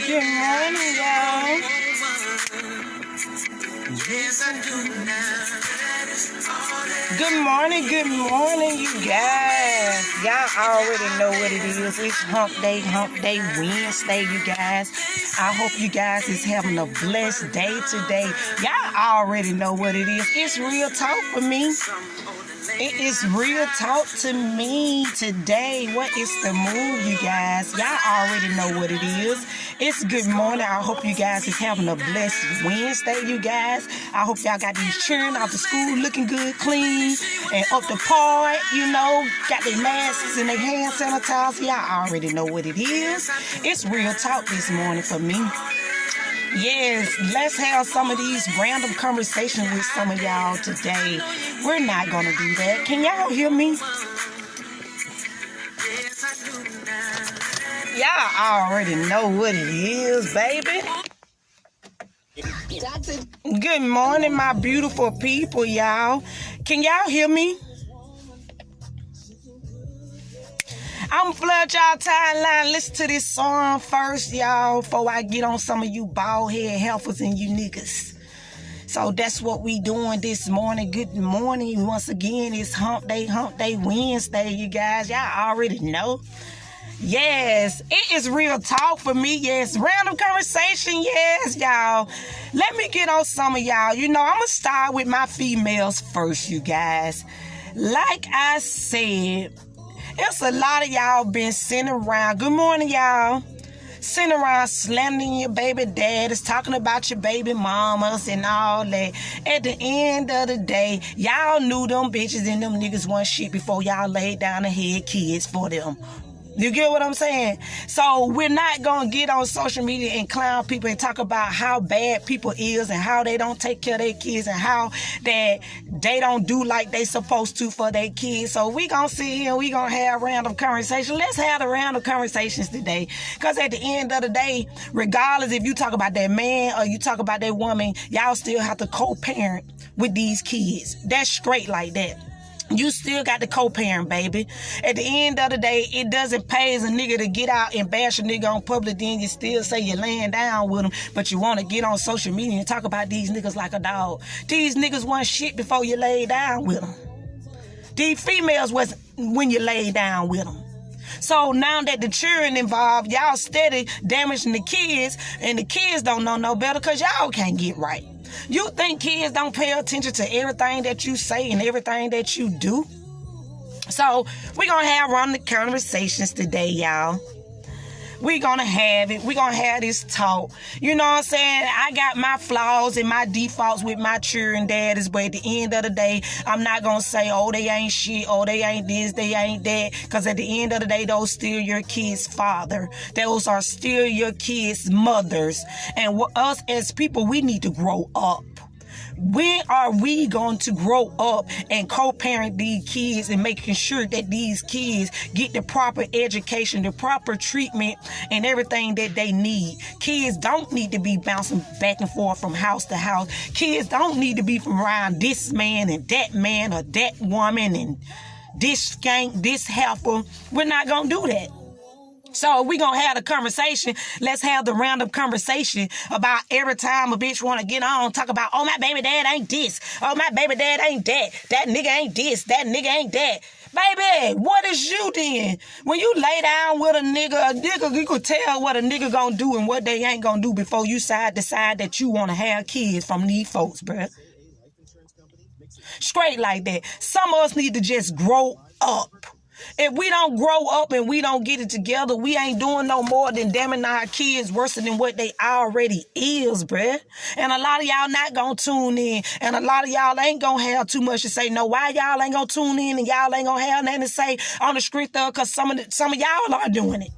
Good morning, y'all. Good morning, you guys. Y'all already know what it is. It's hump day, Wednesday, you guys. I hope you guys is having a blessed day today. Y'all already know what it is. It's real talk for me. It is real talk to me today. What is the move, you guys? Y'all already know what it is. It's good morning. I hope you guys is having a blessed Wednesday, you guys. I hope y'all got these children out to school looking good, clean, and up to par, you know. Got their masks and their hand sanitizer. Y'all already know what it is. It's real talk this morning for me. Yes, let's have some of these random conversations with some of y'all today. We're not going to do that. Can y'all hear me? Y'all already know what it is, baby. Good morning, my beautiful people, y'all. Can y'all hear me? I'm gonna flood y'all timeline. Listen to this song first, y'all, before I get on some of you bald head heifers and you niggas. So that's what we doing this morning. Good morning. Once again, it's hump day, Wednesday, you guys. Y'all already know. Yes, it is real talk for me. Yes, random conversation. Yes, y'all. Let me get on some of y'all. You know, I'm gonna start with my females first, you guys. Like I said, it's a lot of y'all been sitting around. Good morning, y'all. Sitting around slandering your baby daddies, talking about your baby mamas and all that. At the end of the day, y'all knew them bitches and them niggas wasn't shit before y'all laid down and had kids for them. You get what I'm saying? So we're not going to get on social media and clown people and talk about how bad people is and how they don't take care of their kids and how that they don't do like they supposed to for their kids. So we going to sit here and we going to have random conversations. Let's have the random conversations today. Because at the end of the day, regardless if you talk about that man or you talk about that woman, y'all still have to co-parent with these kids. That's straight like that. You still got the co-parent, baby. At the end of the day, it doesn't pay as a nigga to get out and bash a nigga on public, then you still say you're laying down with him, but you want to get on social media and talk about these niggas like a dog. These niggas want shit before you lay down with them. These females was when you lay down with them. So now that the children involved, y'all steady damaging the kids, and the kids don't know no better because y'all can't get right. You think kids don't pay attention to everything that you say and everything that you do? So we're going to have random conversations today, y'all. We're going to have it. We're going to have this talk. You know what I'm saying? I got my flaws and my defaults with my children daddies, but at the end of the day, I'm not going to say, oh, they ain't shit, oh, they ain't this, they ain't that, because at the end of the day, those still your kids' father. Those are still your kids' mothers. And us as people, we need to grow up. When are we going to grow up and co-parent these kids and making sure that these kids get the proper education, the proper treatment, and everything that they need? Kids don't need to be bouncing back and forth from house to house. Kids don't need to be from around this man or that woman and this skank, this heifer. We're not going to do that. So we're going to have the conversation. Let's have the random conversation about every time a bitch want to get on, talk about, oh, my baby dad ain't this. Oh, my baby dad ain't that. That nigga ain't this. That nigga ain't that. Baby, what is you then? When you lay down with a nigga, you could tell what a nigga gonna do and what they ain't gonna do before you decide that you want to have kids from these folks, bruh. Straight like that. Some of us need to just grow up. If we don't grow up and we don't get it together, we ain't doing no more than damning our kids worse than what they already is, bruh. And a lot of y'all not gonna tune in. And a lot of y'all ain't gonna have too much to say. No, why y'all ain't gonna tune in and y'all ain't gonna have nothing to say on the strength of, because some of y'all are doing it.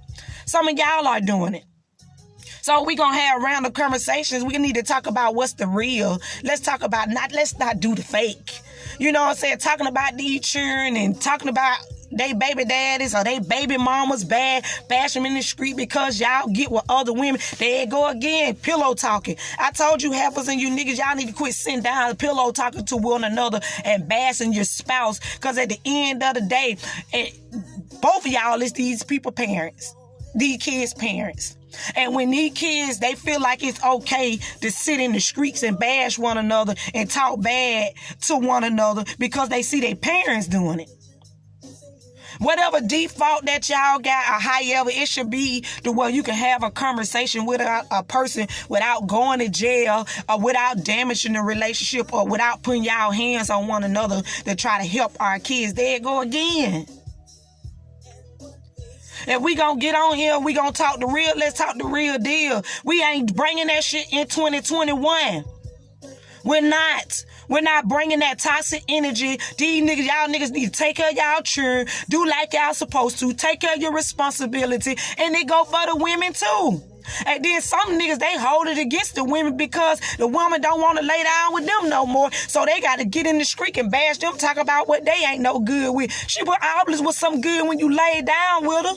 Some of y'all are doing it. So we gonna have random conversations. We need to talk about what's the real. Let's not do the fake. You know what I'm saying? Talking about these children and talking about they baby daddies or they baby mamas bad, bash them in the street because y'all get with other women. There you go again, pillow talking. I told you heifers and you niggas, y'all need to quit sitting down pillow talking to one another and bashing your spouse, because at the end of the day, both of y'all is these people parents. these kids' parents. And when these kids, they feel like it's okay to sit in the streets and bash one another and talk bad to one another because they see their parents doing it. Whatever default that y'all got, or however it should be to where you can have a conversation with a person without going to jail or without damaging the relationship or without putting y'all hands on one another to try to help our kids. There it go again. If we gonna get on here, we gonna talk the real, let's talk the real deal. We ain't bringing that shit in 2021. We're not bringing that toxic energy. These niggas, y'all niggas need to take care of y'all children, do like y'all supposed to, take care of your responsibility, and it go for the women too. And then some niggas, they hold it against the women because the woman don't want to lay down with them no more. So they got to get in the street and bash them, talk about what they ain't no good with. She obviously was some good when you laid down with her.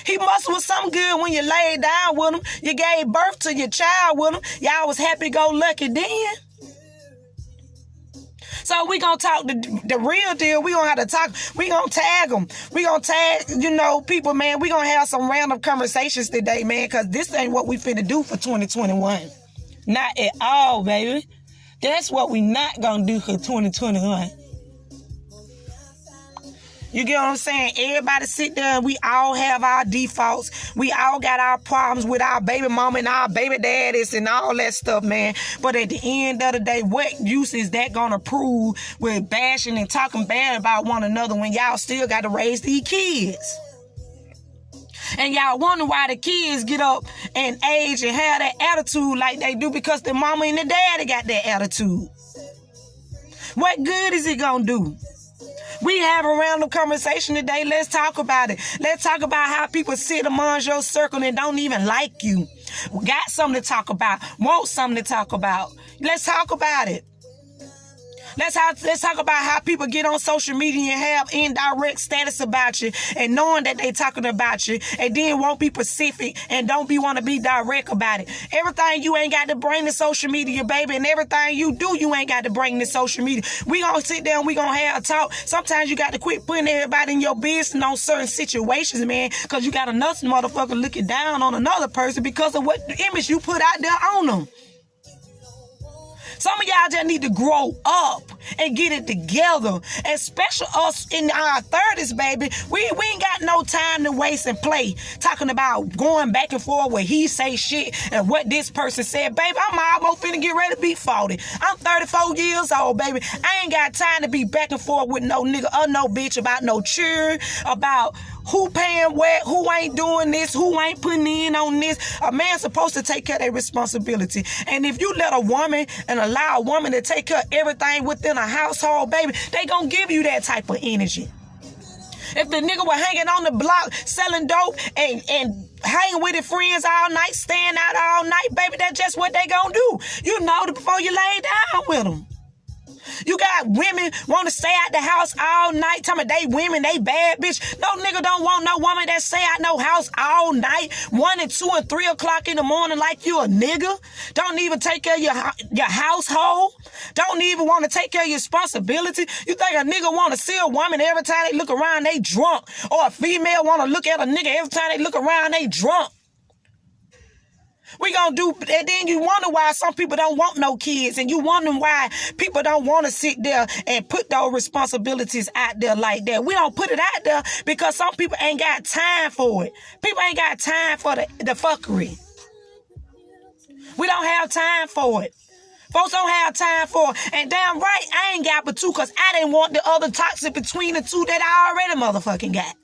He must was some good when you laid down with him. You gave birth to your child with him. Y'all was happy-go-lucky then. So we gonna talk the real deal. We gonna have to talk. We gonna tag them. We gonna tag, people, man. We gonna have some random conversations today, man, because this ain't what we finna do for 2021. Not at all, baby. That's what we not gonna do for 2021. You get what I'm saying? Everybody sit there and we all have our defaults. We all got our problems with our baby mama and our baby daddies and all that stuff, man. But at the end of the day, what use is that gonna prove with bashing and talking bad about one another when y'all still got to raise these kids? And y'all wonder why the kids get up and age and have that attitude like they do because the mama and the daddy got that attitude. What good is it gonna do? We have a random conversation today. Let's talk about it. Let's talk about how people sit among your circle and don't even like you. Got something to talk about. Want something to talk about. Let's talk about it. Let's talk about how people get on social media and have indirect status about you and knowing that they talking about you and then won't be specific and don't want to be direct about it. Everything you ain't got to bring to social media, baby, and everything you do, you ain't got to bring to social media. We gonna sit down, we gonna have a talk. Sometimes you got to quit putting everybody in your business on certain situations, man, because you got another motherfucker looking down on another person because of what image you put out there on them. Some of y'all just need to grow up and get it together. Especially us in our 30s, baby. We ain't got no time to waste and play talking about going back and forth where he say shit and what this person said. Baby, I'm almost finna get ready to be 40. I'm 34 years old, baby. I ain't got time to be back and forth with no nigga or no bitch about no children, about who paying what, who ain't doing this, who ain't putting in on this. A man's supposed to take care of their responsibility. And if you let a woman and allow a woman to take care of everything within a household, baby, they gonna give you that type of energy. If the nigga was hanging on the block selling dope and hanging with his friends all night, staying out all night, baby, that's just what they gonna do. You know it before you lay down with them. You got women want to stay out the house all night. Tell me they women, they bad bitch. No nigga don't want no woman that stay out no house all night, 1 and 2 and 3 o'clock in the morning like you a nigga. Don't even take care of your household. Don't even want to take care of your responsibility. You think a nigga want to see a woman every time they look around they drunk, or a female want to look at a nigga every time they look around they drunk? We gonna do, and then you wonder why some people don't want no kids, and you wonder why people don't want to sit there and put those responsibilities out there like that. We don't put it out there because some people ain't got time for it. People ain't got time for the fuckery. We don't have time for it. Folks don't have time for it. And damn right, I ain't got but two because I didn't want the other toxic between the two that I already motherfucking got.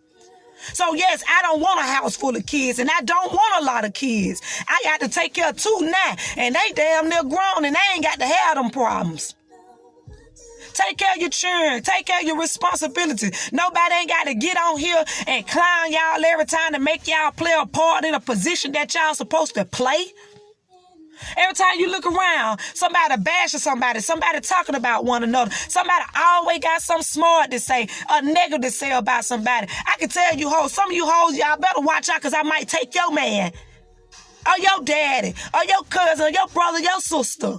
So yes, I don't want a house full of kids, and I don't want a lot of kids. I got to take care of 2 now, and they damn near grown, and they ain't got to have them problems. Take care of your children. Take care of your responsibility. Nobody ain't got to get on here and clown y'all every time to make y'all play a part in a position that y'all supposed to play. Every time you look around, somebody bashing somebody talking about one another, somebody always got something smart to say, a negative to say about somebody. I can tell you hoes, some of you hoes, y'all better watch out because I might take your man, or your daddy, or your cousin, or your brother, your sister.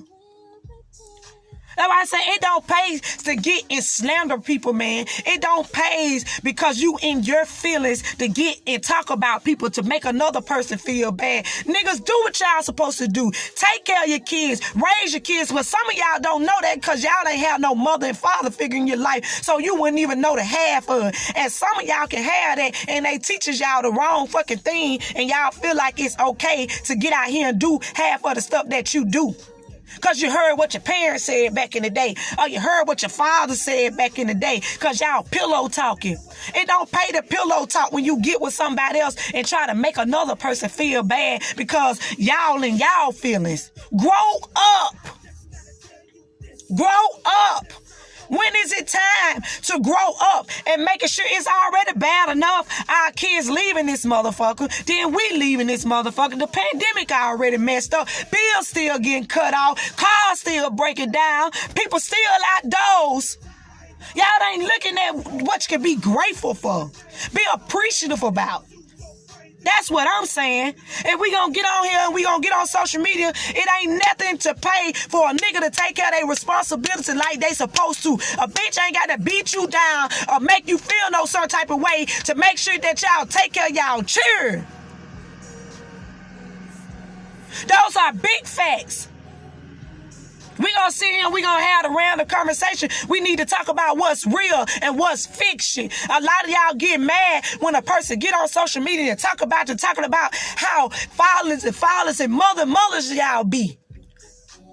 That's why I say it don't pay to get and slander people, man. It don't pay because you in your feelings to get and talk about people to make another person feel bad. Niggas, do what y'all supposed to do. Take care of your kids. Raise your kids. But some of y'all don't know that because y'all ain't have no mother and father figure in your life. So you wouldn't even know the half of it. And some of y'all can have that and they teaches y'all the wrong fucking thing and y'all feel like it's okay to get out here and do half of the stuff that you do. Because you heard what your parents said back in the day. Or you heard what your father said back in the day. Because y'all pillow talking. It don't pay to pillow talk when you get with somebody else and try to make another person feel bad because y'all in y'all feelings. Grow up. Grow up. When is it time to grow up and making sure it's already bad enough our kids leaving this motherfucker, then we leaving this motherfucker. The pandemic already messed up. Bills still getting cut off. Cars still breaking down. People still outdoors. Y'all ain't looking at what you can be grateful for. Be appreciative about. That's what I'm saying. If we gonna get on here and we gonna get on social media, it ain't nothing to pay for a nigga to take care of their responsibility like they supposed to. A bitch ain't got to beat you down or make you feel no certain type of way to make sure that y'all take care of y'all children. Those are big facts. We gonna sit here and we gonna have a random conversation. We need to talk about what's real and what's fiction. A lot of y'all get mad when a person get on social media and talking about how fathers and mothers y'all be.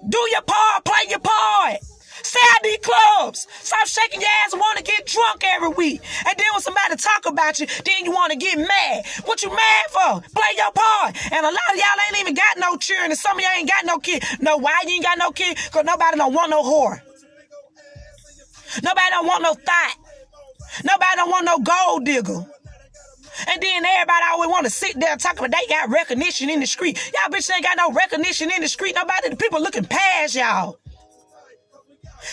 Do your part, play your part. Stay out these clubs. Stop shaking your ass and want to get drunk every week. And then when somebody talk about you, then you want to get mad. What you mad for? Play your part. And a lot of y'all ain't even got no children. And some of y'all ain't got no kid. Know why you ain't got no kid? Because nobody don't want no whore. Nobody don't want no thought. Nobody don't want no gold digger. And then everybody always want to sit there and talk about they got recognition in the street. Y'all bitches ain't got no recognition in the street. The people looking past y'all.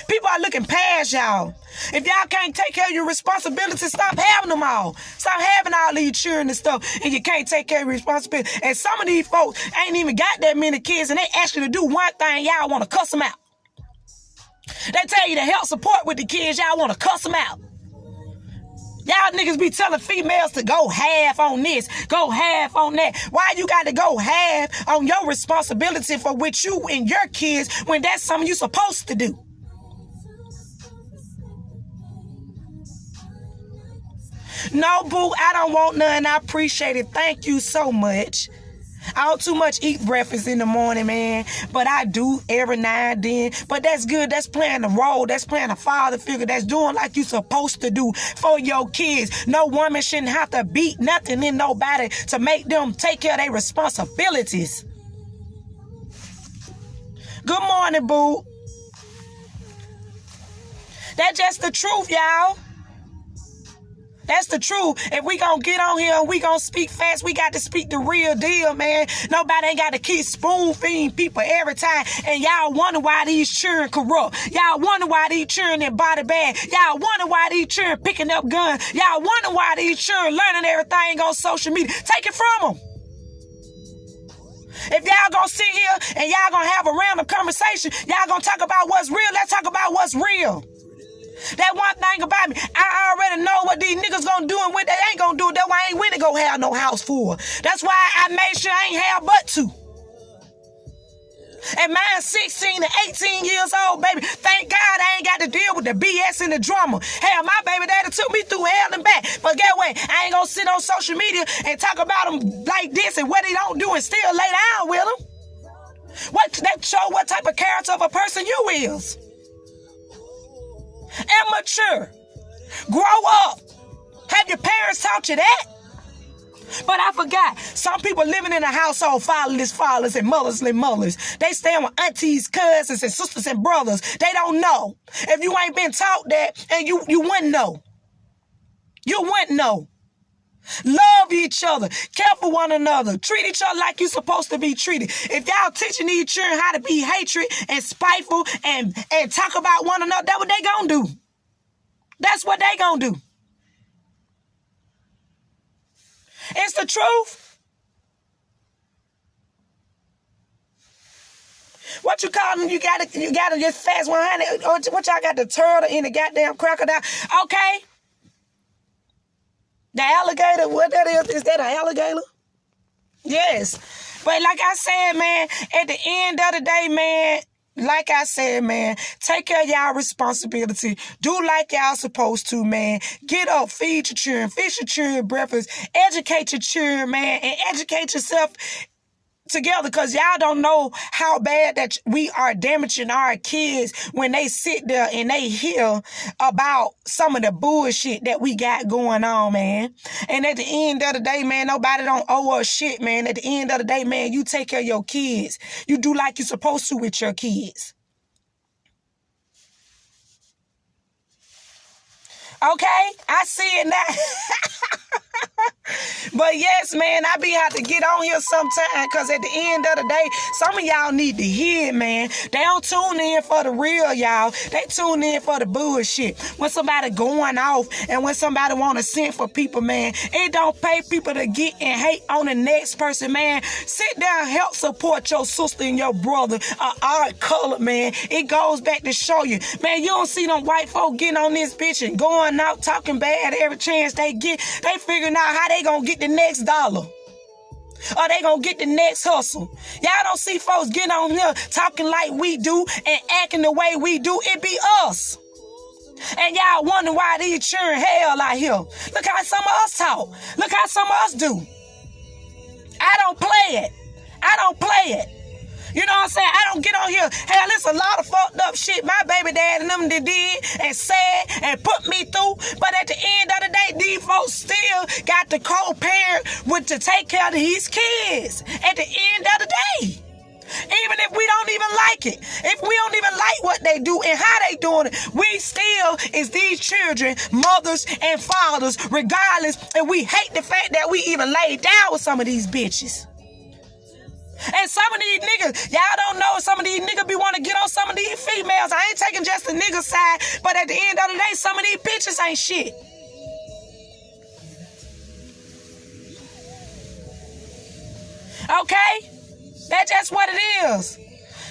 People are looking past y'all. If y'all can't take care of your responsibilities, stop having them all. Stop having all these children and stuff, and you can't take care of your responsibility. And some of these folks ain't even got that many kids, and they ask you to do one thing, y'all want to cuss them out. They tell you to help support with the kids, y'all want to cuss them out. Y'all niggas be telling females to go half on this, go half on that. Why you got to go half on your responsibility for with you and your kids when that's something you supposed to do? No, boo, I don't want none. I appreciate it. Thank you so much. I don't too much eat breakfast in the morning, man. But I do every now and then. But that's good. That's playing the role. That's playing a father figure. That's doing like you supposed to do for your kids. No woman shouldn't have to beat nothing in nobody to make them take care of their responsibilities. Good morning, boo. That's just the truth, y'all. That's the truth. If we gonna get on here and we gonna speak fast, we got to speak the real deal, man. Nobody ain't got to keep spoon-feeding people every time. And y'all wonder why these children corrupt. Y'all wonder why these children in body bag. Y'all wonder why these children picking up guns. Y'all wonder why these children learning everything on social media. Take it from them. If y'all gonna sit here and y'all gonna have a random conversation, y'all gonna talk about what's real, let's talk about what's real. That one thing about me, I already know what these niggas gonna do and what they ain't gonna do. That's why I ain't really gonna have no house for. That's why I made sure I ain't have but two. And mine's 16 to 18 years old, baby. Thank God I ain't got to deal with the BS and the drama. Hell, my baby daddy took me through hell and back. But get what? I ain't gonna sit on social media and talk about them like this and what they don't do and still lay down with them. That show what type of character of a person you is. Immature. Grow up. Have your parents taught you that? But I forgot. Some people living in a household, fathers and mothers. They staying with aunties, cousins, and sisters and brothers. They don't know. If you ain't been taught that, and you wouldn't know. You wouldn't know. Love each other. Care for one another. Treat each other like you're supposed to be treated. If y'all teaching these children how to be hatred and spiteful and talk about one another, that's what they gonna do. That's what they gonna do. It's the truth. What What you call them? You gotta just fast 100. Or what y'all got, the turtle in the goddamn crocodile? Okay. The alligator, what that is that an alligator? Yes. But like I said, man, at the end of the day, man, like I said, man, take care of y'all responsibility. Do like y'all supposed to, man. Get up, feed your children, feed your children breakfast, educate your children, man, and educate yourself together, because y'all don't know how bad that we are damaging our kids when they sit there and they hear about some of the bullshit that we got going on, man. And at the end of the day, man, nobody don't owe us shit, man. At the end of the day, man, you take care of your kids. You do like you're supposed to with your kids. Okay? I see it now. But yes, man, I be have to get on here sometime, because at the end of the day, some of y'all need to hear it, man. They don't tune in for the real, y'all. They tune in for the bullshit. When somebody going off and when somebody want to send for people, man, it don't pay people to get and hate on the next person, man. Sit down, help support your sister and your brother, our color, man. It goes back to show you, man, you don't see them white folk getting on this bitch and going out talking bad every chance they get. They figuring out how they gonna get the next dollar, or they gonna get the next hustle. Y'all don't see folks getting on here talking like we do and acting the way we do. It be us. And y'all wonder why these children hell out here. Look how some of us talk. Look how some of us do. I don't play it. I don't play it. You know what I'm saying? I don't get on here. Hell, it's a lot of fucked up shit my baby dad and them did and said and put me through. But at the end of the day, these folks still got the co-parent with to take care of his kids. At the end of the day. Even if we don't even like it. If we don't even like what they do and how they doing it, we still is these children, mothers and fathers, regardless. And we hate the fact that we even laid down with some of these bitches. And some of these niggas, y'all don't know, some of these niggas be want to get on some of these females. I ain't taking just the nigga side, but at the end of the day, some of these bitches ain't shit. Okay? That's just what it is.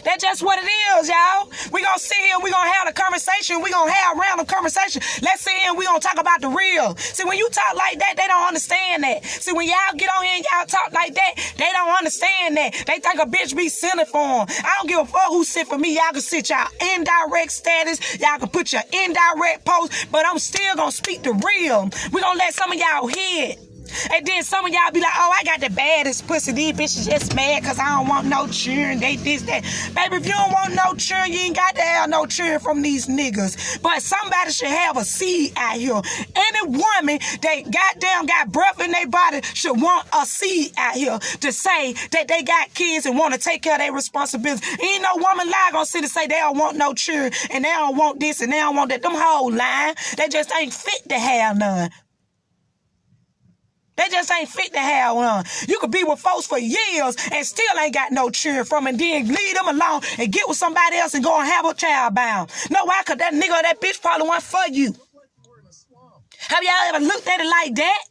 That's just what it is, y'all. We gonna sit here and we gonna have a conversation. We gonna have a random conversation. Let's sit here and we gonna talk about the real. See, when you talk like that, they don't understand that. See, when y'all get on here and y'all talk like that, they don't understand that. They think a bitch be sending for them. I don't give a fuck who sit for me. Y'all can sit y'all indirect status. Y'all can put your indirect post, but I'm still gonna speak the real. We gonna let some of y'all hear it. And then some of y'all be like, oh, I got the baddest pussy. These bitches just mad because I don't want no children. They this, that. Baby, if you don't want no children, you ain't got to have no children from these niggas. But somebody should have a seed out here. Any woman that goddamn got breath in their body should want a seed out here to say that they got kids and want to take care of their responsibilities. Ain't no woman lie gonna sit and say they don't want no children and they don't want this and they don't want that. Them whole line, they just ain't fit to have none. They just ain't fit to have one. You could be with folks for years and still ain't got no children from, and then leave them alone and get with somebody else and go and have a child bound. No, why? Because that nigga or that bitch probably wasn't for you. Have y'all ever looked at it like that?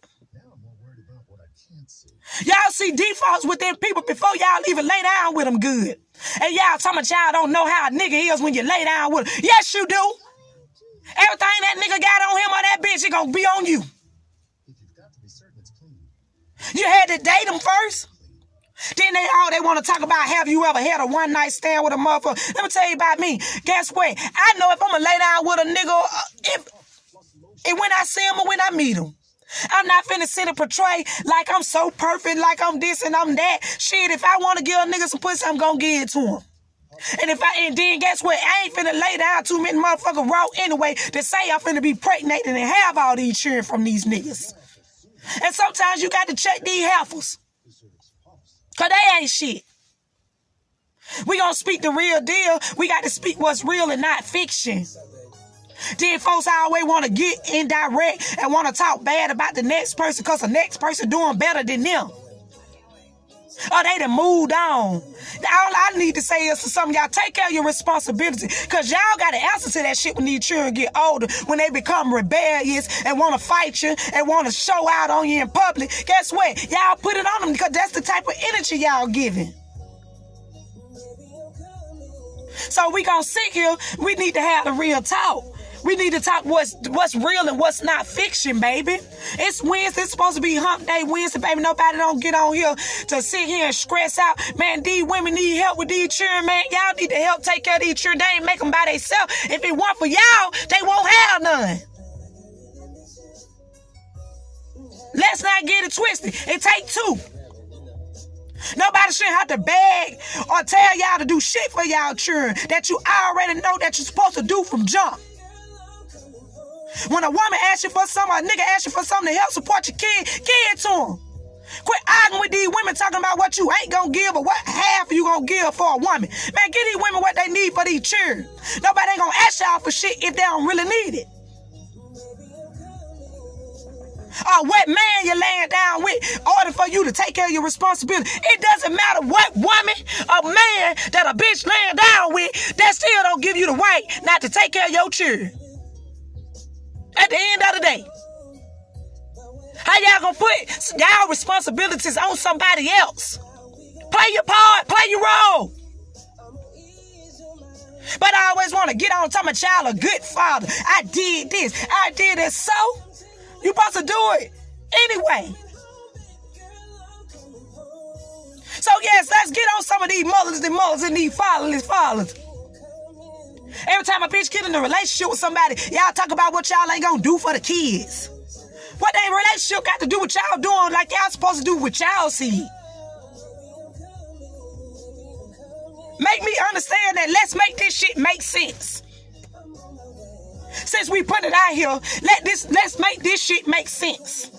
Y'all see defaults within people before y'all even lay down with them good. And y'all talking about y'all don't know how a nigga is when you lay down with him. Yes, you do. Everything that nigga got on him or that bitch, it gonna be on you. You had to date them first. Then they want to talk about, have you ever had a one night stand with a motherfucker? Let me tell you about me. Guess what? I know if I'm going to lay down with a nigga, if when I see him or when I meet him. I'm not finna sit and portray like I'm so perfect, like I'm this and I'm that. Shit, if I want to give a nigga some pussy, I'm going to give it to him. And then guess what? I ain't finna lay down too many motherfuckers raw anyway to say I'm finna be pregnated and have all these children from these niggas. And sometimes you got to check these heifers. Because they ain't shit. We gonna speak the real deal. We got to speak what's real and not fiction. Then folks always want to get indirect and want to talk bad about the next person because the next person doing better than them. Or they done moved on. All I need to say is to some of y'all, take care of your responsibility. Because y'all got to answer to that shit when these children get older. When they become rebellious and want to fight you and want to show out on you in public. Guess what? Y'all put it on them because that's the type of energy y'all giving. So we gonna sit here. We need to have the real talk. We need to talk what's real and what's not fiction, baby. It's Wednesday. It's supposed to be hump day Wednesday, baby. Nobody don't get on here to sit here and stress out. Man, these women need help with these children, man. Y'all need to help take care of these children. They ain't make them by themselves. If it weren't for y'all, they won't have none. Let's not get it twisted. It take two. Nobody should have to beg or tell y'all to do shit for y'all children that you already know that you're supposed to do from jump. When a woman asks you for something, a nigga asks you for something to help support your kid, give it to him. Quit arguing with these women talking about what you ain't gonna give or what half you gonna give for a woman. Man, give these women what they need for these children. Nobody ain't gonna ask y'all for shit if they don't really need it. Or what man you're laying down with in order for you to take care of your responsibility. It doesn't matter what woman or man that a bitch laying down with, that still don't give you the right not to take care of your children. At the end of the day, how y'all gonna put y'all responsibilities on somebody else? Play your part, play your role. But I always want to get on top of my child, a good father. I did this, I did that. So you supposed to do it anyway. So yes, let's get on some of these mothers and these fathers. Every time a bitch get in a relationship with somebody, y'all talk about what y'all ain't gonna do for the kids. What that relationship got to do with y'all doing like y'all supposed to do with y'all see? Make me understand that. Let's make this shit make sense. Since we put it out here, let's make this shit make sense.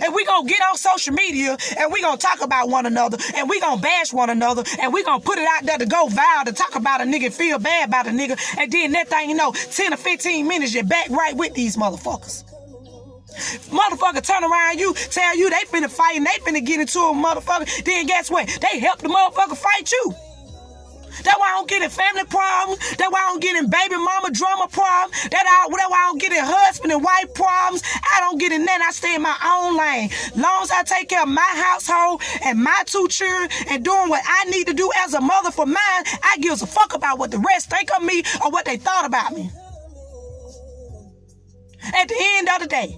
And we gonna get on social media and we gonna talk about one another and we gonna bash one another and we gonna put it out there to go viral to talk about a nigga, feel bad about a nigga, and then that thing, 10 or 15 minutes you're back right with these motherfuckers. Motherfucker turn around you, tell you they finna fight and they finna get into a motherfucker, then guess what? They help the motherfucker fight you. That's why I don't get in family problems. That's why I don't get in baby mama drama problems. That's why I don't get in husband and wife problems. I don't get in that. I stay in my own lane. Long as I take care of my household and my two children and doing what I need to do as a mother for mine, I give a fuck about what the rest think of me or what they thought about me. At the end of the day.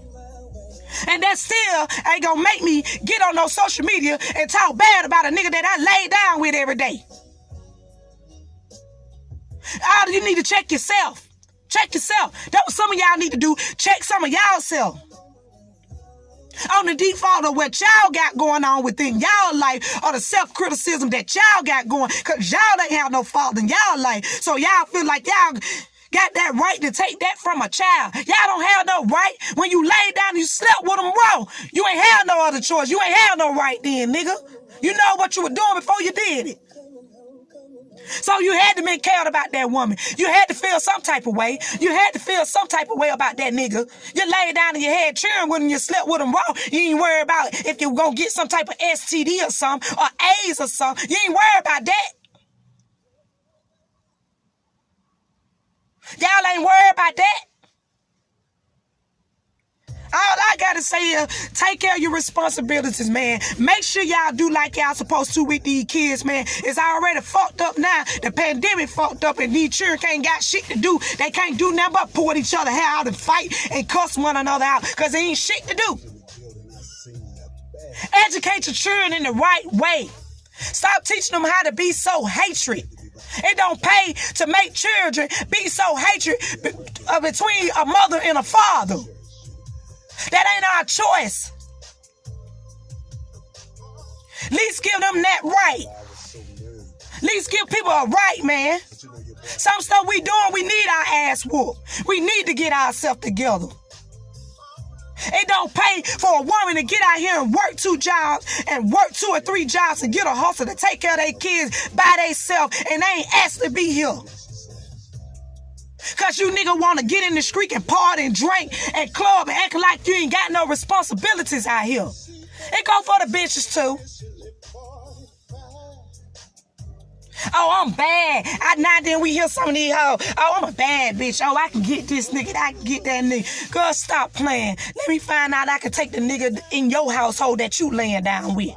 And that still ain't gonna make me get on no social media and talk bad about a nigga that I lay down with every day. All you need to check yourself. Check yourself. That's what some of y'all need to do. Check some of y'all self. On the default of what y'all got going on within y'all life or the self-criticism that y'all got going, because y'all ain't have no fault in y'all life. So y'all feel like y'all got that right to take that from a child. Y'all don't have no right. When you laid down and you slept with them wrong, you ain't have no other choice. You ain't have no right then, nigga. You know what you were doing before you did it. So you had to be cared about that woman. You had to feel some type of way. You had to feel some type of way about that nigga. You laid down and you had children with him, you slept with him wrong. You ain't worried about if you're going to get some type of STD or something, or AIDS or something. You ain't worried about that. Y'all ain't worried about that. All I gotta say is take care of your responsibilities, man. Make sure y'all do like y'all supposed to with these kids, man. It's already fucked up now. The pandemic fucked up and these children ain't got shit to do. They can't do nothing but pour each other hair out and fight and cuss one another out because they ain't shit to do. Educate your children in the right way. Stop teaching them how to be so hatred. It don't pay to make children be so hatred between a mother and a father. That ain't our choice. At least give them that right. At least give people a right, man. Some stuff we doing, we need our ass whooped. We need to get ourselves together. It don't pay for a woman to get out here and work 2 jobs and work 2 or 3 jobs and get a hustle to take care of their kids by themselves and they ain't asked to be here. Because you nigga want to get in the street and party and drink and club and act like you ain't got no responsibilities out here. It go for the bitches too. Oh, I'm bad. Now then we hear some of these hoes. Oh, I'm a bad bitch. Oh, I can get this nigga. I can get that nigga. Girl, stop playing. Let me find out I can take the nigga in your household that you laying down with.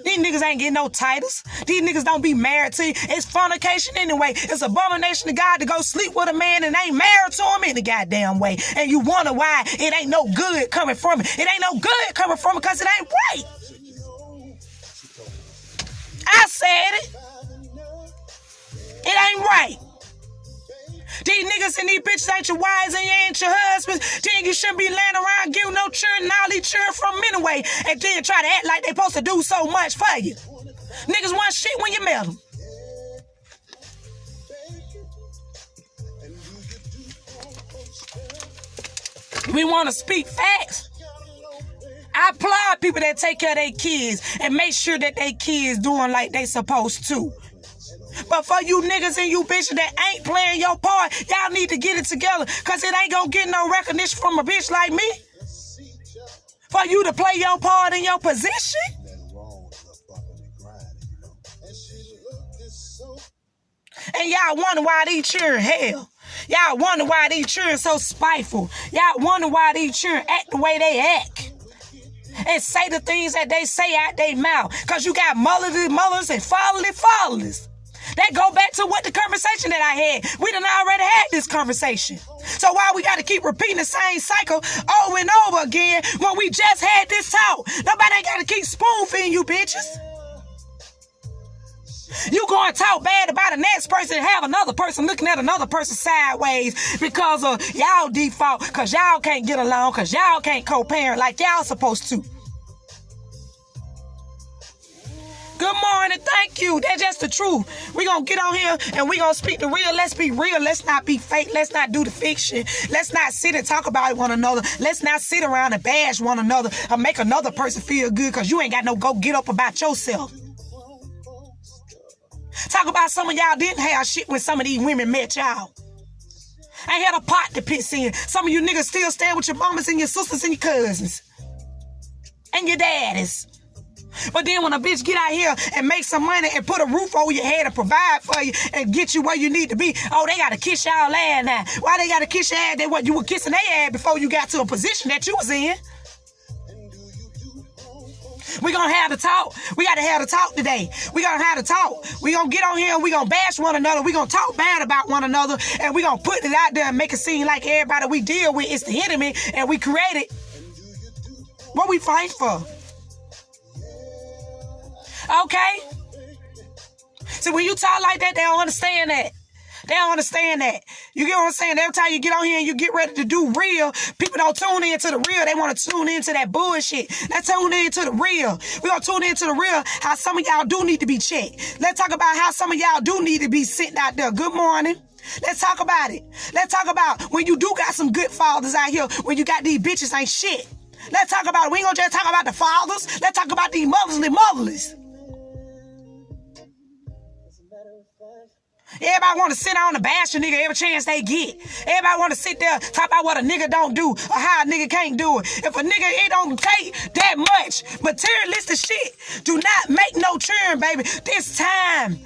These niggas ain't getting no titles. These niggas don't be married to you. It's fornication anyway. It's abomination to God to go sleep with a man and ain't married to him any goddamn way. And you wonder why it ain't no good coming from it. It ain't no good coming from it because it ain't right. I said it. It ain't right. These niggas and these bitches ain't your wives and you ain't your husbands. Then you shouldn't be laying around giving no children and all these children from them anyway. And then try to act like they supposed to do so much for you. Niggas want shit when you met them. We want to speak facts. I applaud people that take care of their kids and make sure that their kids doing like they supposed to. But for you niggas and you bitches that ain't playing your part, y'all need to get it together because it ain't gonna get no recognition from a bitch like me. For you to play your part in your position. And y'all wonder why these children hell. Y'all wonder why these children so spiteful. Y'all wonder why these children act the way they act. And say the things that they say out their mouth. Because you got mothers and fathers. That go back to what the conversation that I had. We done already had this conversation. So why we got to keep repeating the same cycle over and over again when we just had this talk? Nobody ain't got to keep spoon-feeding you bitches. You going to talk bad about the next person and have another person looking at another person sideways because of y'all default, because y'all can't get along, because y'all can't co-parent like y'all supposed to. Good morning, thank you. That's just the truth. We gonna get on here and we gonna speak the real. Let's be real. Let's not be fake. Let's not do the fiction. Let's not sit and talk about one another. Let's not sit around and bash one another or make another person feel good because you ain't got no go get up about yourself. Talk about some of y'all didn't have shit when some of these women met y'all. Ain't had a pot to piss in. Some of you niggas still stand with your mamas and your sisters and your cousins. And your daddies. But then when a bitch get out here and make some money and put a roof over your head and provide for you and get you where you need to be, oh, they got to kiss y'all ass now. Why they got to kiss your ass? They what, you were kissing their ass before you got to a position that you was in. We gonna have the talk. We got to have the talk today. We gonna have the talk. We gonna get on here and we gonna bash one another. We gonna talk bad about one another and we gonna put it out there and make it seem like everybody we deal with is the enemy and we created. What we fight for? Okay? So when you talk like that, they don't understand that. They don't understand that. You get what I'm saying? Every time you get on here and you get ready to do real, people don't tune into the real. They want to tune into that bullshit. Let's tune into the real. We're going to tune into the real, how some of y'all do need to be checked. Let's talk about how some of y'all do need to be sent out there. Good morning. Let's talk about it. Let's talk about when you do got some good fathers out here, when you got these bitches ain't shit. Let's talk about it. We ain't going to just talk about the fathers. Let's talk about these mothers and the motherless. Everybody want to sit on the bash a nigga every chance they get. Everybody want to sit there talk about what a nigga don't do or how a nigga can't do it. If a nigga it don't take that much materialistic shit, do not make no churn, baby. This time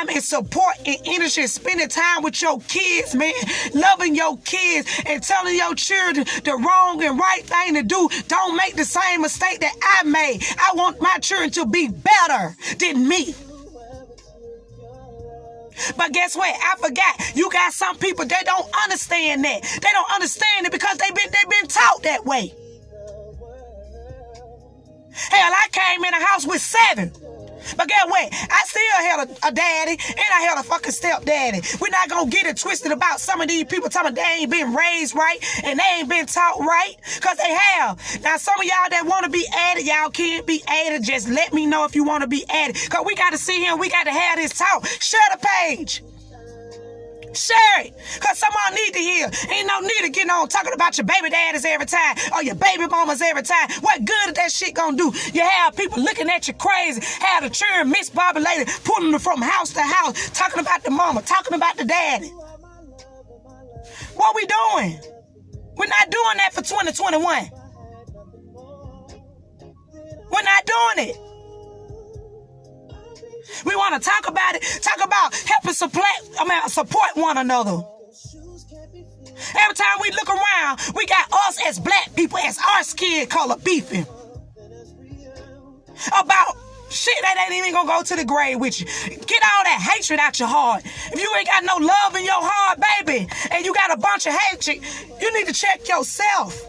and support and energy, spending time with your kids, man, loving your kids and telling your children the wrong and right thing to do. Don't make the same mistake that I made. I want my children to be better than me. But guess what? I forgot. You got some people that don't understand that. They don't understand it because they've been taught that way. Hell, I came in a house with 7. But guess what? I still had a daddy and I had a fucking stepdaddy. We're not gonna get it twisted about some of these people talking they ain't been raised right and they ain't been taught right, because they have. Now some of y'all that want to be added, y'all can't be added. Just let me know if you want to be added, because we got to see him. We got to have this talk. Share the page. Share it, because someone need to hear. Ain't no need to get on talking about your baby daddies every time or your baby mamas every time. What good is that shit gonna do? You have people looking at you crazy, have the children misbobulated, pulling them from house to house, talking about the mama, talking about the daddy. What we doing? We're not doing that for 2021. We're not doing it. We want to talk about it. Talk about helping support one another. Every time we look around, we got us as black people, as our skin color beefing about shit that ain't even gonna go to the grave with you. Get all that hatred out your heart. If you ain't got no love in your heart, baby, and you got a bunch of hatred, you need to check yourself.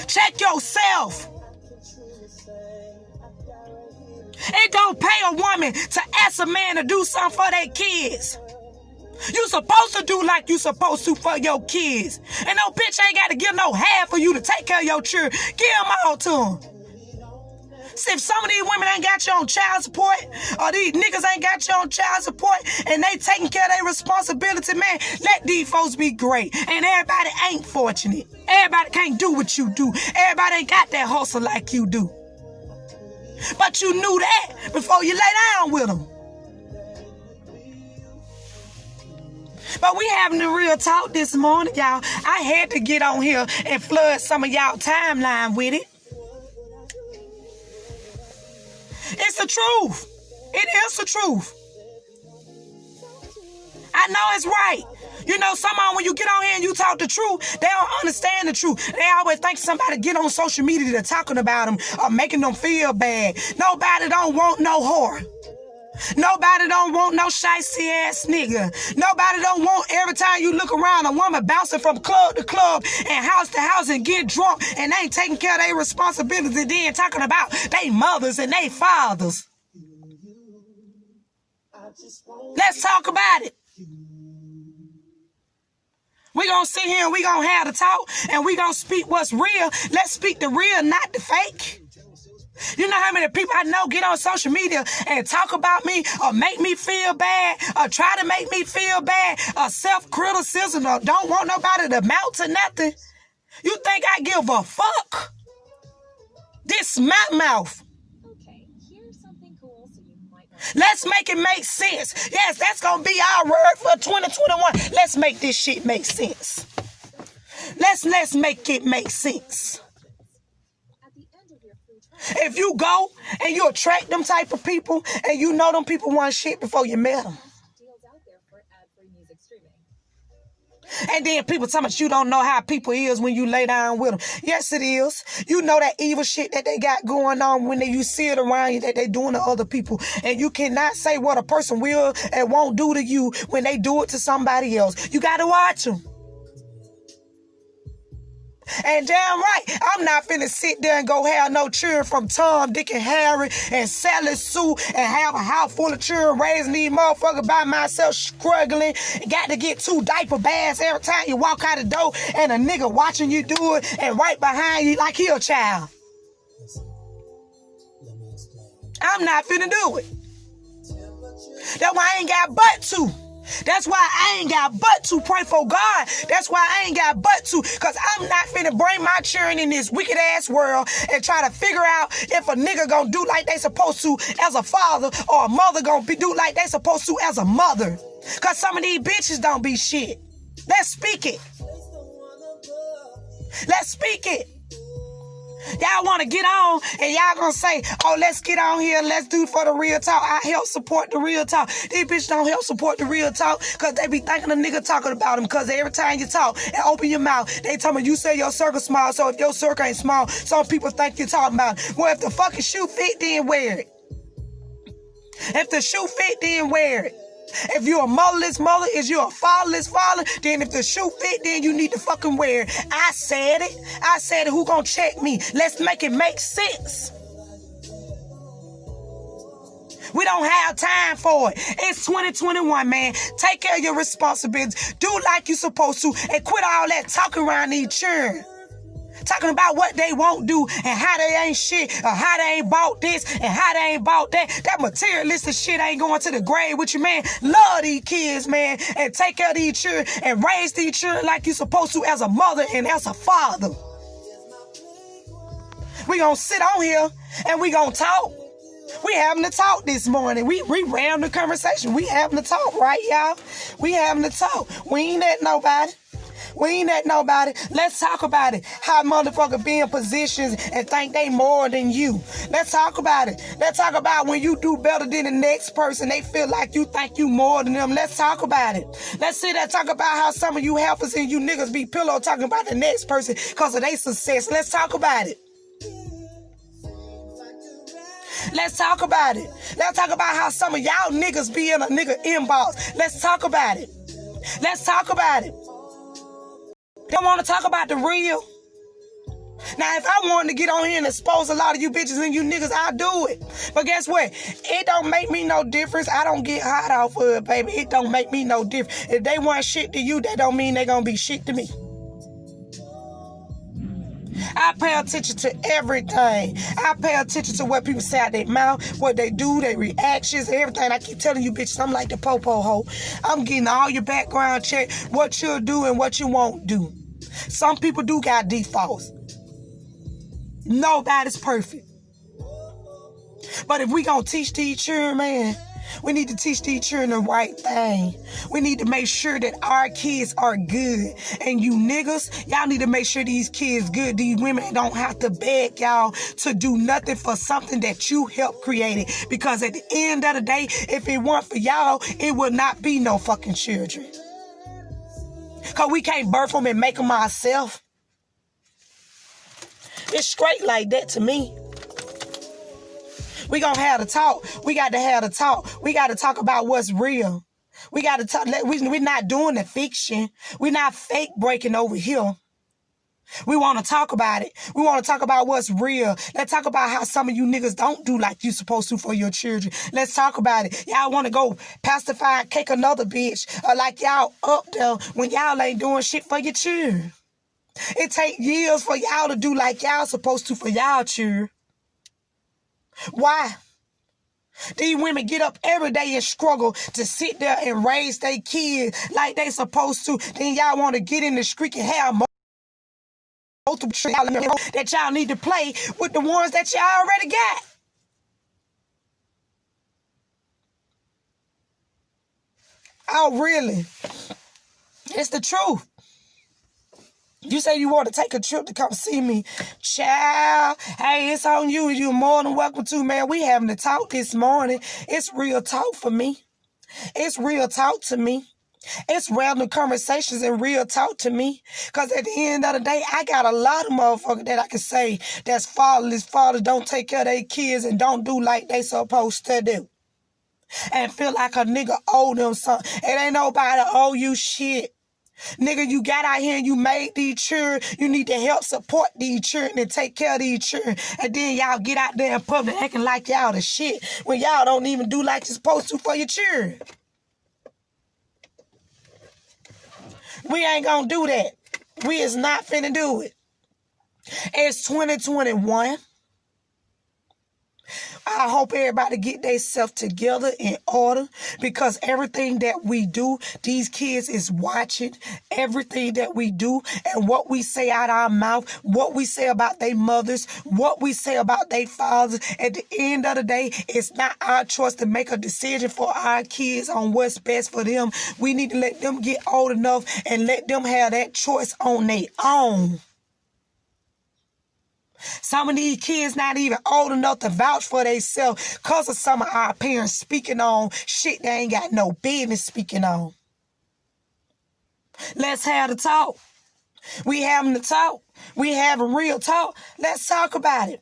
Check yourself. It don't pay a woman to ask a man to do something for their kids. You supposed to do like you supposed to for your kids. And no bitch ain't got to give no half for you to take care of your children. Give them all to them. See, if some of these women ain't got you on child support, or these niggas ain't got you on child support, and they taking care of their responsibility, man, let these folks be great. And everybody ain't fortunate. Everybody can't do what you do. Everybody ain't got that hustle like you do. But you knew that before you lay down with them. But we having the real talk this morning, y'all. I had to get on here and flood some of y'all timeline with it. It's the truth. It is the truth. I know it's right. You know, somehow when you get on here and you talk the truth, they don't understand the truth. They always think somebody get on social media to talking about them or making them feel bad. Nobody don't want no whore. Nobody don't want no shicey ass nigga. Nobody don't want every time you look around a woman bouncing from club to club and house to house and get drunk and they ain't taking care of their responsibilities, then talking about they mothers and they fathers. Let's talk about it. We gonna sit here and we gonna have the talk and we gonna speak what's real. Let's speak the real, not the fake. You know how many people I know get on social media and talk about me or make me feel bad or try to make me feel bad or self-criticism or don't want nobody to mount to nothing? You think I give a fuck? This my mouth. Okay, here's something cool so you might want. Let's make it make sense. Yes, that's going to be our word for 2021. Let's make this shit make sense. Let's make it make sense. If you go and you attract them type of people and you know them people want shit before you met them. Deals out there for ad-free music streaming. And then people tell me you don't know how people is when you lay down with them. Yes, it is. You know that evil shit that they got going on when you see it around you that they doing to other people. And you cannot say what a person will and won't do to you when they do it to somebody else. You got to watch them. And damn right, I'm not finna sit there and go have no children from Tom, Dick, and Harry, and Sally Sue, and have a house full of children raising these motherfuckers by myself, struggling. Got to get 2 diaper baths every time you walk out the door, and a nigga watching you do it, and right behind you like he a child. I'm not finna do it. That's why I ain't got but to. That's why I ain't got but to pray for God. That's why I ain't got but to. Because I'm not finna bring my children in this wicked ass world and try to figure out if a nigga gonna do like they supposed to as a father or a mother gonna do like they supposed to as a mother. Because some of these bitches don't be shit. Let's speak it. Let's speak it. Y'all want to get on and y'all gonna say, oh, let's get on here, let's do it for the real talk. I help support the real talk. These bitches don't help support the real talk because they be thinking a nigga talking about them because every time you talk and open your mouth, they tell me you say your circle small, so if your circle ain't small, some people think you're talking about it. Well, if the fucking shoe fit, then wear it. If the shoe fit, then wear it. If you're a motherless mother, if you're a fatherless father, then if the shoe fit, then you need to fucking wear it. I said it. I said it. Who gonna check me? Let's make it make sense. We don't have time for it. It's 2021, man. Take care of your responsibilities. Do like you supposed to and quit all that talking around each other. Talking about what they won't do and how they ain't shit or how they ain't bought this and how they ain't bought that. That materialistic shit ain't going to the grave with you, man. Love these kids, man, and take care of these children and raise these children like you supposed to as a mother and as a father. We gonna sit on here and we gonna talk. We having to talk this morning. We ran the conversation. We having to talk, right, y'all? We having to talk. We ain't at nobody. We ain't at nobody. Let's talk about it. How motherfuckers be in positions and think they more than you. Let's talk about it. Let's talk about when you do better than the next person, they feel like you think you more than them. Let's talk about it. Let's sit there and talk about how some of you helpers and you niggas be pillow talking about the next person because of their success. Let's talk about it. Let's talk about it. Let's talk about how some of y'all niggas be in a nigga inbox. Let's talk about it. Let's talk about it. Don't want to talk about the real. Now, if I wanted to get on here and expose a lot of you bitches and you niggas, I'll do it. But guess what? It don't make me no difference. I don't get hot off of it, baby. It don't make me no difference. If they want shit to you, that don't mean they gonna be shit to me. I pay attention to everything. I pay attention to what people say out their mouth, what they do, their reactions, everything. I keep telling you bitches, I'm like the po-po hoe. I'm getting all your background check, what you'll do and what you won't do. Some people do got defaults. Nobody's perfect. But if we gonna teach these children, man, we need to teach these children the right thing. We need to make sure that our kids are good. And you niggas, y'all need to make sure these kids good. These women don't have to beg y'all to do nothing for something that you helped create. Because at the end of the day, if it weren't for y'all, it would not be no fucking children. Because we can't birth them and make them ourselves. It's straight like that to me. We gonna have the talk. We got to have the talk. We got to talk about what's real. We got to talk. We're not doing the fiction. We're not fake breaking over here. We want to talk about it. We want to talk about what's real. Let's talk about how some of you niggas don't do like you supposed to for your children. Let's talk about it. Y'all want to go pacify and kick another bitch like y'all up there when y'all ain't doing shit for your children. It take years for y'all to do like y'all supposed to for y'all children. Why? These women get up every day and struggle to sit there and raise their kids like they supposed to. Then y'all want to get in the street and have multiple that y'all need to play with the ones that y'all already got. Oh, really? It's the truth. You say you want to take a trip to come see me. Child, hey, it's on you. You're more than welcome to, man. We having a talk this morning. It's real talk for me. It's real talk to me. It's random conversations and real talk to me. Because at the end of the day, I got a lot of motherfuckers that I can say that's fatherless, fathers don't take care of their kids and don't do like they supposed to do. And feel like a nigga owe them something. It ain't nobody owe you shit. Nigga, you got out here and you made these children. You need to help support these children and take care of these children. And then y'all get out there in public acting like y'all the shit when y'all don't even do like you're supposed to for your children. We ain't gonna do that. We is not finna do it. It's 2021. I hope everybody get themselves together in order because everything that we do, these kids is watching everything that we do and what we say out our mouth, what we say about their mothers, what we say about their fathers. At the end of the day, it's not our choice to make a decision for our kids on what's best for them. We need to let them get old enough and let them have that choice on their own. Some of these kids not even old enough to vouch for themselves because of some of our parents speaking on shit they ain't got no business speaking on. Let's have the talk. We having the talk. We having real talk. Let's talk about it.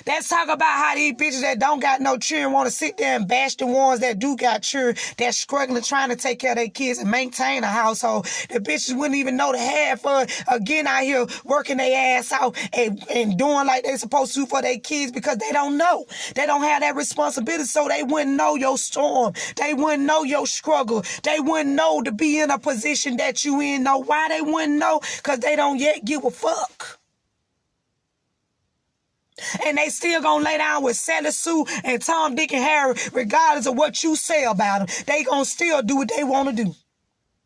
Let's talk about how these bitches that don't got no children want to sit there and bash the ones that do got children that's struggling trying to take care of their kids and maintain a household. The bitches wouldn't even know the half of again out here working their ass out and doing like they supposed to for their kids because they don't know. They don't have that responsibility, so they wouldn't know your storm. They wouldn't know your struggle. They wouldn't know to be in a position that you in. Know why they wouldn't know? Because they don't yet give a fuck. And they still gonna lay down with Sally Sue and Tom, Dick, and Harry, regardless of what you say about them. They gonna still do what they want to do.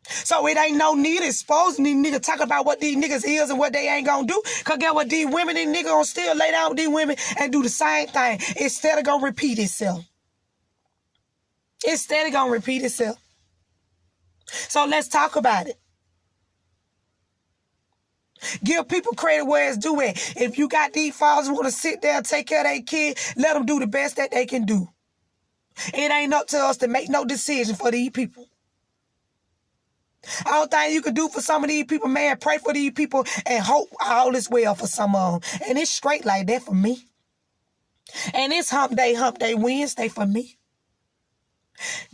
So it ain't no need exposing these niggas, talking about what these niggas is and what they ain't gonna do. Because get what these women, these niggas gonna still lay down with these women and do the same thing. Instead of gonna repeat itself. Instead of gonna repeat itself. So let's talk about it. Give people credit where it's due at. If you got these fathers who want to sit there and take care of their kid, let them do the best that they can do. It ain't up to us to make no decision for these people. All thing you can do for some of these people, man, pray for these people and hope all is well for some of them. And it's straight like that for me. And it's hump day Wednesday for me.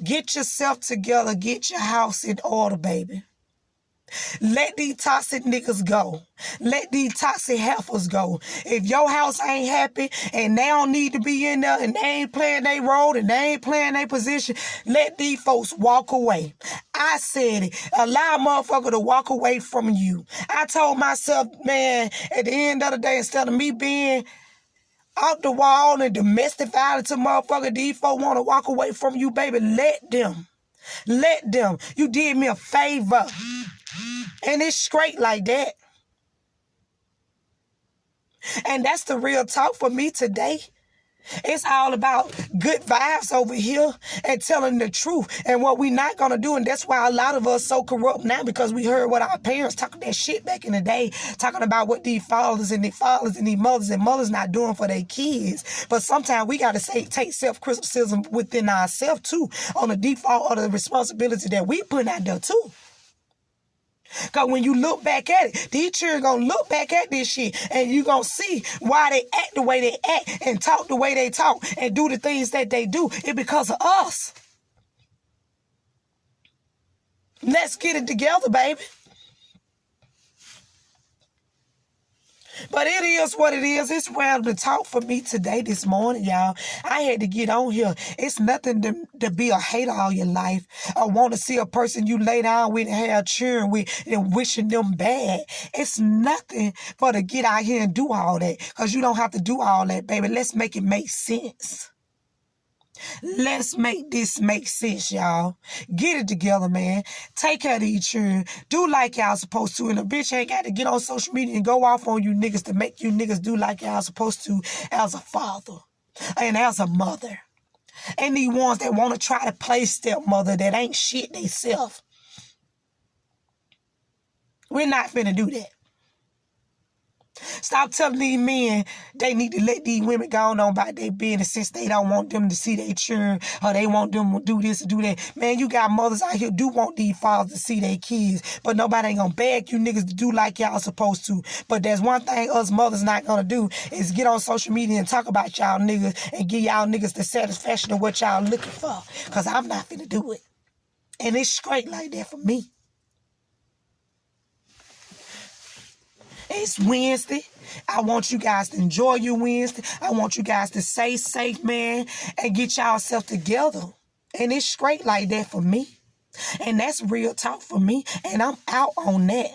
Get yourself together. Get your house in order, baby. Let these toxic niggas go. Let these toxic heifers go. If your house ain't happy and they don't need to be in there and they ain't playing their role and they ain't playing their position, let these folks walk away. I said it. Allow a motherfucker to walk away from you. I told myself, man, at the end of the day, instead of me being out the wall and domestic violence to motherfucker, these folks want to walk away from you, baby. Let them. Let them. You did me a favor. And it's straight like that. And that's the real talk for me today. It's all about good vibes over here and telling the truth and what we not going to do. And that's why a lot of us so corrupt now, because we heard what our parents talking that shit back in the day, talking about what these fathers and these mothers and mothers not doing for their kids. But sometimes we got to take self-criticism within ourselves too, on the default of the responsibility that we put out there too. Because when you look back at it, these children going to look back at this shit and you going to see why they act the way they act and talk the way they talk and do the things that they do. It's because of us. Let's get it together, baby. But it is what it is. It's random talk for me today, this morning, y'all. I had to get on here. It's nothing to be a hater all your life. I want to see a person you lay down with and have children with and wishing them bad. It's nothing for to get out here and do all that. Because you don't have to do all that, baby. Let's make it make sense. Let's make this make sense, y'all. Get it together, man. Take care of each children. Do like y'all supposed to. And a bitch ain't got to get on social media and go off on you niggas to make you niggas do like y'all supposed to as a father and as a mother. And these ones that want to try to play stepmother that ain't shit they self. We're not finna do that. Stop telling these men they need to let these women go on about their business since they don't want them to see their children or they want them to do this and do that. Man, you got mothers out here do want these fathers to see their kids, but nobody ain't gonna beg you niggas to do like y'all supposed to. But there's one thing us mothers not gonna do is get on social media and talk about y'all niggas and give y'all niggas the satisfaction of what y'all looking for. Because I'm not finna do it. And it's straight like that for me. It's Wednesday. I want you guys to enjoy your Wednesday. I want you guys to stay safe, man, and get yourself together. And it's straight like that for me. And that's real talk for me. And I'm out on that.